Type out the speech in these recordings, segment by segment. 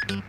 Hello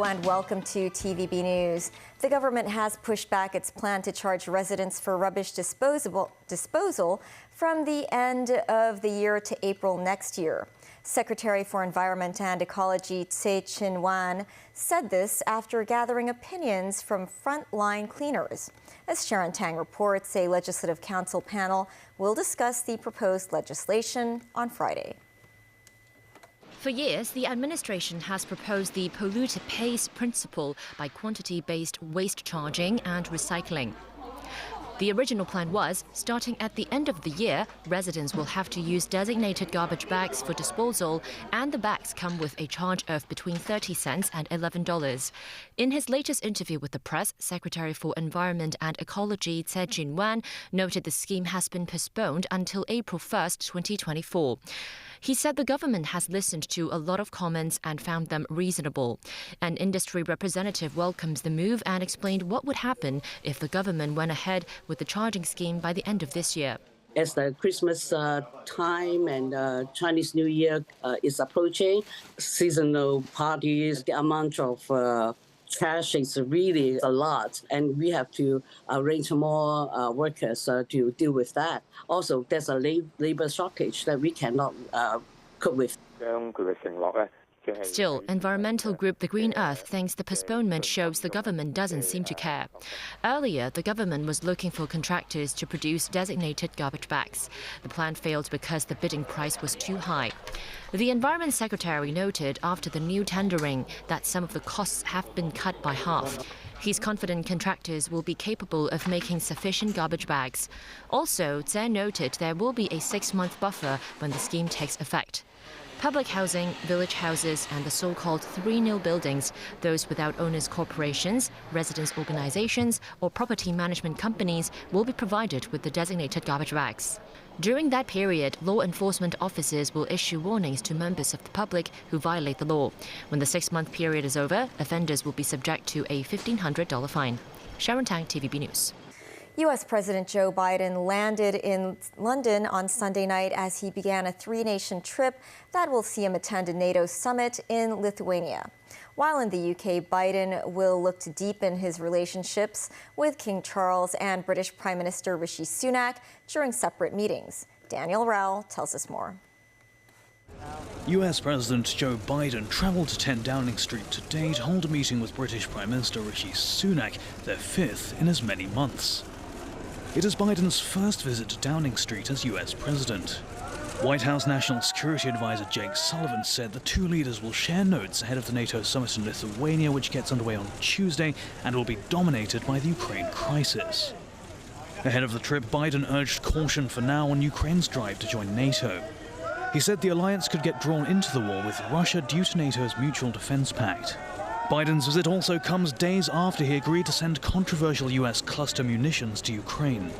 and welcome to TVB News. The government has pushed back its plan to charge residents for rubbish disposal from the end of the year to April next year. Secretary for Environment and Ecology Tse Chin-wan said this after gathering opinions from frontline cleaners. As Sharon Tang reports, a Legislative Council panel will discuss the proposed legislation on Friday. For years, the administration has proposed the polluter pays principle by quantity-based waste charging and recycling. The original plan was, starting at the end of the year, residents will have to use designated garbage bags for disposal, and the bags come with a charge of between 30 cents and $11. In his latest interview with the press, Secretary for Environment and Ecology Tse Chin-wan noted the scheme has been postponed until April 1st, 2024. He said the government has listened to a lot of comments and found them reasonable. An industry representative welcomes the move and explained what would happen if the government went ahead with the charging scheme by the end of this year. As the Christmas time and Chinese New Year is approaching, seasonal parties, the amount of trash is really a lot, and we have to arrange more workers to deal with that. Also, there's a labor shortage that we cannot cope with. Still, environmental group The Green Earth thinks the postponement shows the government doesn't seem to care. Earlier, the government was looking for contractors to produce designated garbage bags. The plan failed because the bidding price was too high. The Environment Secretary noted after the new tendering that some of the costs have been cut by half. He's confident contractors will be capable of making sufficient garbage bags. Also, Tse noted there will be a 6-month buffer when the scheme takes effect. Public housing, village houses and the so-called 3-nil buildings, those without owners' corporations, residents' organizations or property management companies will be provided with the designated garbage bags. During that period, law enforcement officers will issue warnings to members of the public who violate the law. When the 6-month period is over, offenders will be subject to a $1,500 fine. Sharon Tang, TVB News. U.S. President Joe Biden landed in London on Sunday night as he began a 3-nation trip that will see him attend a NATO summit in Lithuania. While in the UK, Biden will look to deepen his relationships with King Charles and British Prime Minister Rishi Sunak during separate meetings. Daniel Rao tells us more. U.S. President Joe Biden travelled to 10 Downing Street today to hold a meeting with British Prime Minister Rishi Sunak, their 5th in as many months. It is Biden's first visit to Downing Street as U.S. president. White House National Security Advisor Jake Sullivan said the two leaders will share notes ahead of the NATO summit in Lithuania, which gets underway on Tuesday and will be dominated by the Ukraine crisis. Ahead of the trip, Biden urged caution for now on Ukraine's drive to join NATO. He said the alliance could get drawn into the war with Russia due to NATO's Mutual Defense Pact. Biden's visit also comes days after he agreed to send controversial U.S. cluster munitions to Ukraine.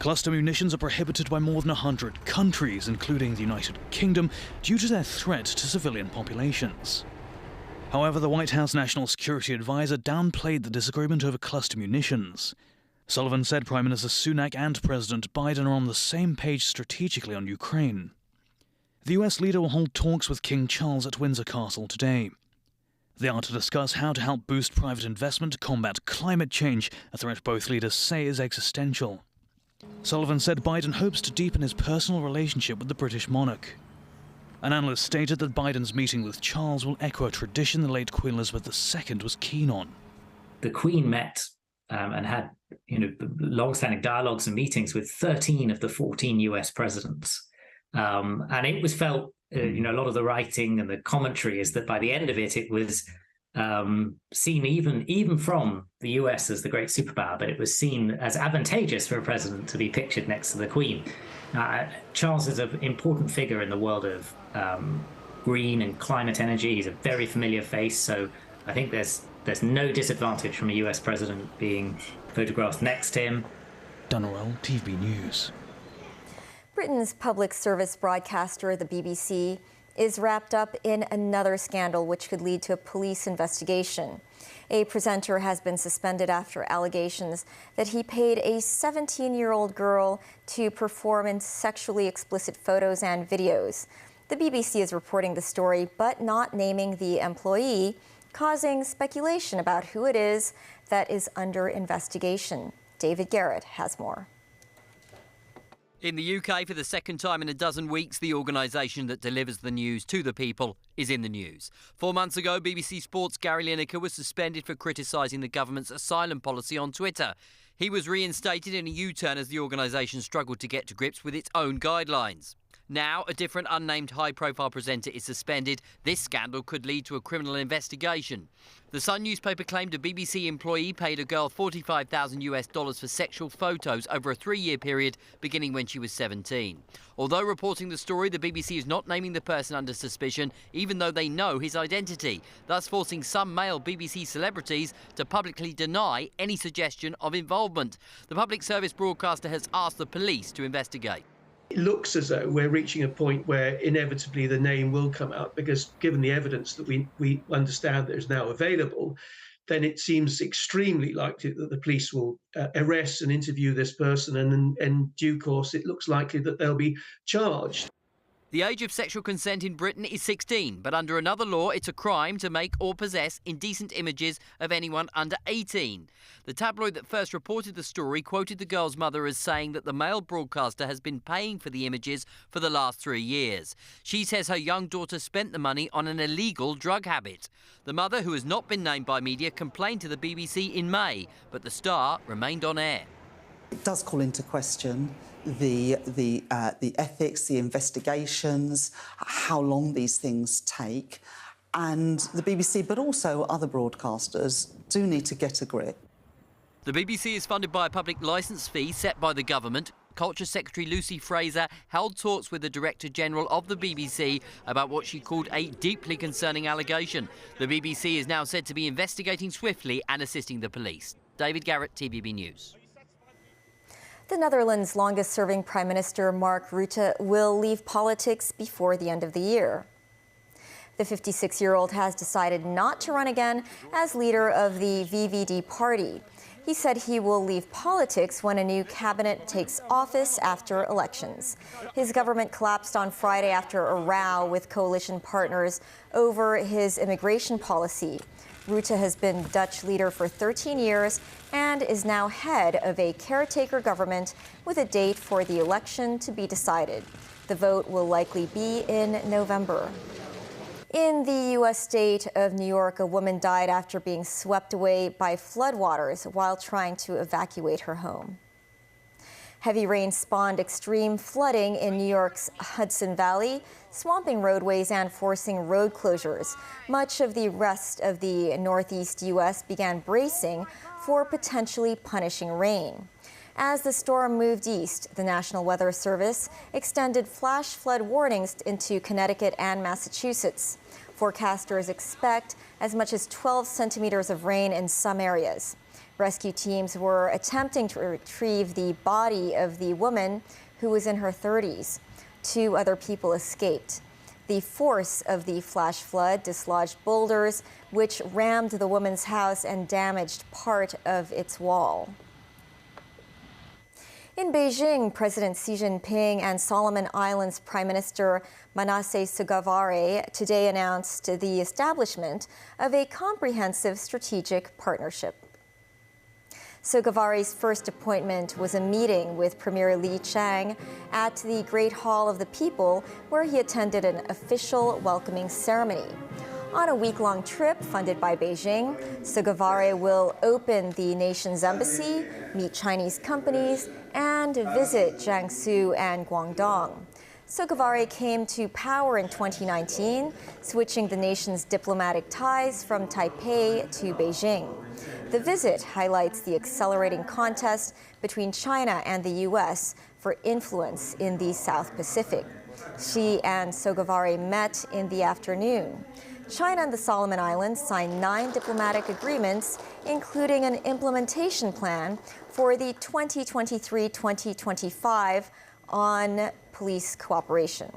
Cluster munitions are prohibited by more than 100 countries, including the United Kingdom, due to their threat to civilian populations. However, the White House National Security Advisor downplayed the disagreement over cluster munitions. Sullivan said Prime Minister Sunak and President Biden are on the same page strategically on Ukraine. The U.S. leader will hold talks with King Charles at Windsor Castle today. They are to discuss how to help boost private investment to combat climate change, a threat both leaders say is existential. Sullivan said Biden hopes to deepen his personal relationship with the British monarch. An analyst stated that Biden's meeting with Charles will echo a tradition the late Queen Elizabeth II was keen on. The Queen met and had long-standing dialogues and meetings with 13 of the 14 US presidents. And it was felt, a lot of the writing and the commentary is that by the end of it, it was seen even from the US as the great superpower, but it was seen as advantageous for a president to be pictured next to the Queen. Charles is an important figure in the world of green and climate energy. He's a very familiar face, so I think there's no disadvantage from a US president being photographed next to him. Dunnerell, TV News. Britain's public service broadcaster, the BBC, is wrapped up in another scandal which could lead to a police investigation. A presenter has been suspended after allegations that he paid a 17-year-old girl to perform in sexually explicit photos and videos. The BBC is reporting the story, but not naming the employee, causing speculation about who it is that is under investigation. David Garrett has more. In the UK, for the second time in a dozen weeks, the organisation that delivers the news to the people is in the news. 4 months ago, BBC Sport's Gary Lineker was suspended for criticising the government's asylum policy on Twitter. He was reinstated in a U-turn as the organisation struggled to get to grips with its own guidelines. Now, a different unnamed high-profile presenter is suspended. This scandal could lead to a criminal investigation. The Sun newspaper claimed a BBC employee paid a girl $45,000 for sexual photos over a 3-year period beginning when she was 17. Although reporting the story, the BBC is not naming the person under suspicion, even though they know his identity, thus forcing some male BBC celebrities to publicly deny any suggestion of involvement. The public service broadcaster has asked the police to investigate. It looks as though we're reaching a point where inevitably the name will come out, because given the evidence that we understand that is now available, then it seems extremely likely that the police will arrest and interview this person, and in due course it looks likely that they'll be charged. The age of sexual consent in Britain is 16, but under another law, it's a crime to make or possess indecent images of anyone under 18. The tabloid that first reported the story quoted the girl's mother as saying that the male broadcaster has been paying for the images for the last 3 years. She says her young daughter spent the money on an illegal drug habit. The mother, who has not been named by media, complained to the BBC in May, but the star remained on air. It does call into question the ethics, the investigations, how long these things take, and the BBC, but also other broadcasters, do need to get a grip. The BBC is funded by a public licence fee set by the government. Culture Secretary Lucy Fraser held talks with the Director General of the BBC about what she called a deeply concerning allegation. The BBC is now said to be investigating swiftly and assisting the police. David Garrett, TVB News. The Netherlands' longest-serving Prime Minister Mark Rutte will leave politics before the end of the year. The 56-year-old has decided not to run again as leader of the VVD party. He said he will leave politics when a new cabinet takes office after elections. His government collapsed on Friday after a row with coalition partners over his immigration policy. Rutte has been Dutch leader for 13 years and is now head of a caretaker government with a date for the election to be decided. The vote will likely be in November. In the U.S. state of New York, a woman died after being swept away by floodwaters while trying to evacuate her home. Heavy rain spawned extreme flooding in New York's Hudson Valley, swamping roadways and forcing road closures. Much of the rest of the northeast U.S. began bracing for potentially punishing rain. As the storm moved east, the National Weather Service extended flash flood warnings into Connecticut and Massachusetts. Forecasters expect as much as 12 centimeters of rain in some areas. Rescue teams were attempting to retrieve the body of the woman, who was in her 30s. 2 other people escaped. The force of the flash flood dislodged boulders, which rammed the woman's house and damaged part of its wall. In Beijing, President Xi Jinping and Solomon Islands Prime Minister Manasseh Sogavare today announced the establishment of a comprehensive strategic partnership. Sogavare's first appointment was a meeting with Premier Li Qiang at the Great Hall of the People, where he attended an official welcoming ceremony. On a week-long trip funded by Beijing, Sogavare will open the nation's embassy, meet Chinese companies, and visit Jiangsu and Guangdong. Sogavare came to power in 2019, switching the nation's diplomatic ties from Taipei to Beijing. The visit highlights the accelerating contest between China and the U.S. for influence in the South Pacific. Xi and Sogavare met in the afternoon. China and the Solomon Islands signed 9 diplomatic agreements, including an implementation plan for the 2023-2025 on police cooperation.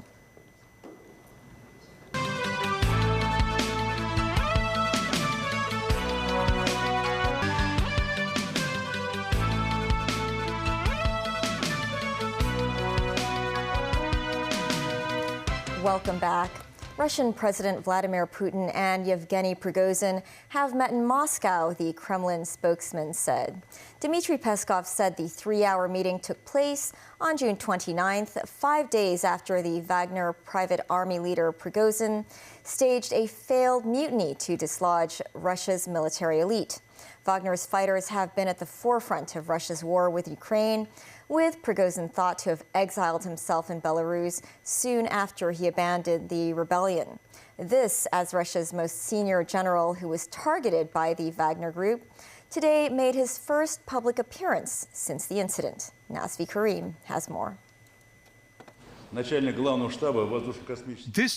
Welcome back. Russian President Vladimir Putin and Yevgeny Prigozhin have met in Moscow, the Kremlin spokesman said. Dmitry Peskov said the 3-hour meeting took place on June 29th, 5 days after the Wagner private army leader Prigozhin staged a failed mutiny to dislodge Russia's military elite. Wagner's fighters have been at the forefront of Russia's war with Ukraine, with Prigozhin thought to have exiled himself in Belarus soon after he abandoned the rebellion. This, as Russia's most senior general who was targeted by the Wagner group, today made his first public appearance since the incident. Nazvi Karim has more. This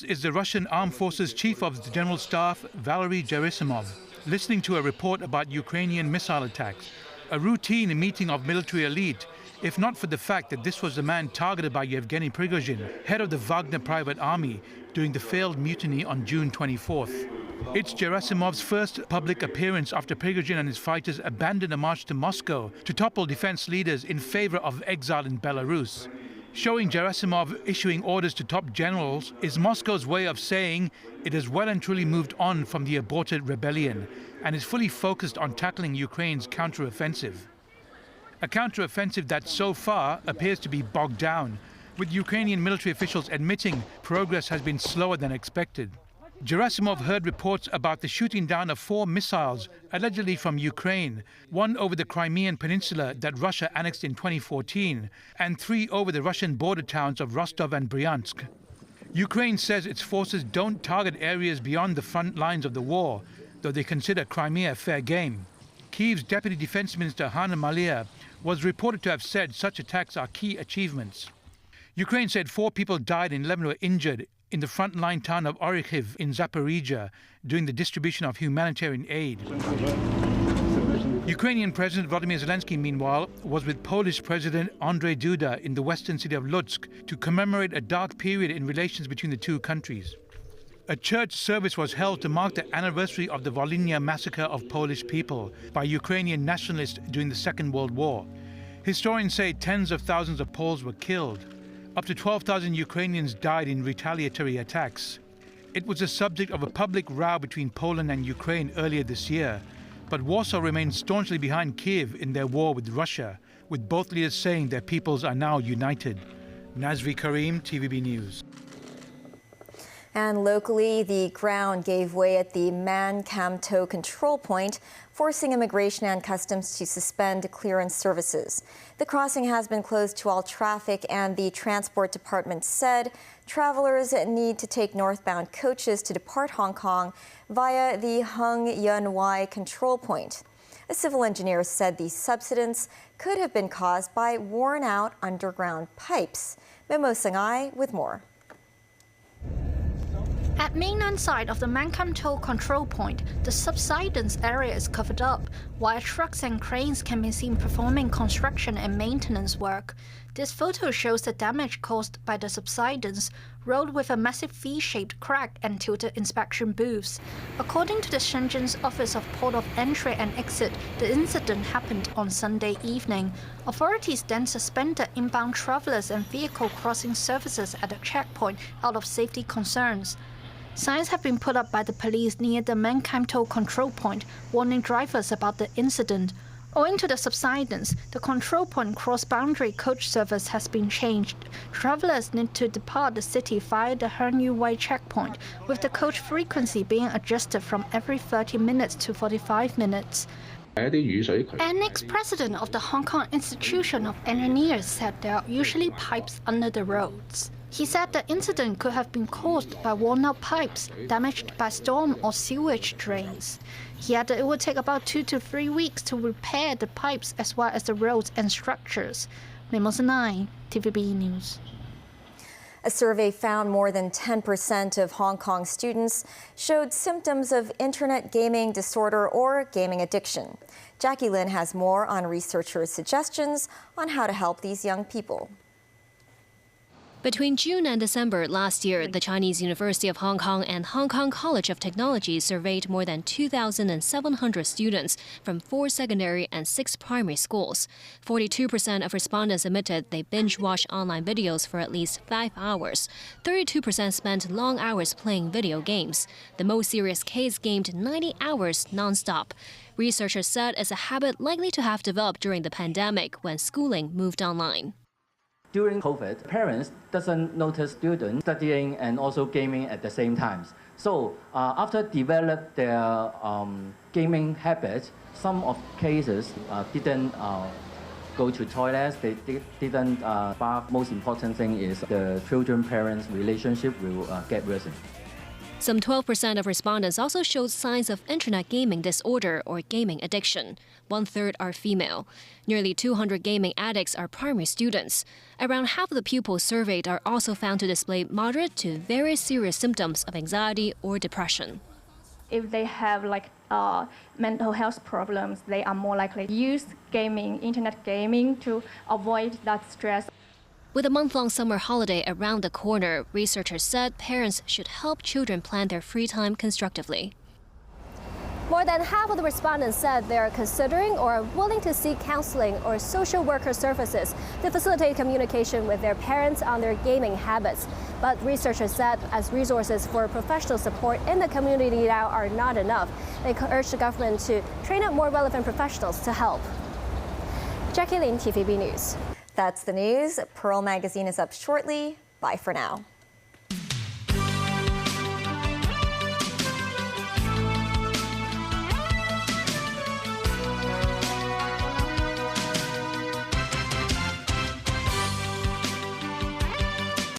is the Russian Armed Forces Chief of the General Staff, Valery Gerasimov, listening to a report about Ukrainian missile attacks, a routine meeting of military elite, if not for the fact that this was the man targeted by Yevgeny Prigozhin, head of the Wagner private army, during the failed mutiny on June 24th. It's Gerasimov's first public appearance after Prigozhin and his fighters abandoned a march to Moscow to topple defense leaders in favor of exile in Belarus. Showing Gerasimov issuing orders to top generals is Moscow's way of saying it has well and truly moved on from the aborted rebellion and is fully focused on tackling Ukraine's counteroffensive. A counteroffensive that so far appears to be bogged down, with Ukrainian military officials admitting progress has been slower than expected. Gerasimov heard reports about the shooting down of 4 missiles, allegedly from Ukraine, 1 over the Crimean Peninsula that Russia annexed in 2014, and 3 over the Russian border towns of Rostov and Bryansk. Ukraine says its forces don't target areas beyond the front lines of the war, though they consider Crimea fair game. Kyiv's Deputy Defense Minister Hanna Maliar was reported to have said such attacks are key achievements. Ukraine said 4 people died and 11 were injured in the frontline town of Orikhiv in Zaporizhia during the distribution of humanitarian aid. Ukrainian President Volodymyr Zelensky, meanwhile, was with Polish President Andrzej Duda in the western city of Lutsk to commemorate a dark period in relations between the two countries. A church service was held to mark the anniversary of the Volhynia massacre of Polish people by Ukrainian nationalists during the Second World War. Historians say tens of thousands of Poles were killed. Up to 12,000 Ukrainians died in retaliatory attacks. It was the subject of a public row between Poland and Ukraine earlier this year, but Warsaw remains staunchly behind Kiev in their war with Russia, with both leaders saying their peoples are now united. Nazvi Karim, TVB News. And locally, the ground gave way at the Man-Kam-To control point, forcing Immigration and Customs to suspend clearance services. The crossing has been closed to all traffic, and the Transport Department said travelers need to take northbound coaches to depart Hong Kong via the Hung Yun Wai control point. A civil engineer said the subsidence could have been caused by worn-out underground pipes. Memo Sangai with more. At mainland side of the Man-Kam-To control point, the subsidence area is covered up, while trucks and cranes can be seen performing construction and maintenance work. This photo shows the damage caused by the subsidence, road with a massive V-shaped crack and tilted inspection booths. According to the Shenzhen's Office of Port of Entry and Exit, the incident happened on Sunday evening. Authorities then suspended inbound travelers and vehicle crossing services at the checkpoint out of safety concerns. Signs have been put up by the police near the Man-Kam-To control point, warning drivers about the incident. Owing to the subsidence, the control point cross-boundary coach service has been changed. Travelers need to depart the city via the Hung Yun Wai checkpoint, with the coach frequency being adjusted from every 30 minutes to 45 minutes. An ex-president of the Hong Kong Institution of Engineers said there are usually pipes under the roads. He said the incident could have been caused by worn-out pipes, damaged by storm or sewage drains. He added it would take about 2 to 3 weeks to repair the pipes as well as the roads and structures. Memo Sanai, TVB News. A survey found more than 10% of Hong Kong students showed symptoms of internet gaming disorder or gaming addiction. Jackie Lin has more on researchers' suggestions on how to help these young people. Between June and December last year, the Chinese University of Hong Kong and Hong Kong College of Technology surveyed more than 2,700 students from 4 secondary and 6 primary schools. 42% of respondents admitted they binge-watch online videos for at least 5 hours. 32% spent long hours playing video games. The most serious case gamed 90 hours non-stop. Researchers said it's a habit likely to have developed during the pandemic when schooling moved online. During COVID, parents doesn't notice students studying and also gaming at the same time. So after develop their gaming habits, some of cases didn't go to toilets, they didn't bath. Most important thing is the children-parents relationship will get worsened. Some 12% of respondents also showed signs of internet gaming disorder or gaming addiction. 1/3 are female. Nearly 200 gaming addicts are primary students. Around half of the pupils surveyed are also found to display moderate to very serious symptoms of anxiety or depression. If they have mental health problems, they are more likely to use gaming, internet gaming, to avoid that stress. With a month-long summer holiday around the corner, researchers said parents should help children plan their free time constructively. More than half of the respondents said they are considering or are willing to seek counseling or social worker services to facilitate communication with their parents on their gaming habits. But researchers said as resources for professional support in the community now are not enough, they urge the government to train up more relevant professionals to help. Jackie Lin, TVB News. That's the news. Pearl Magazine is up shortly. Bye for now.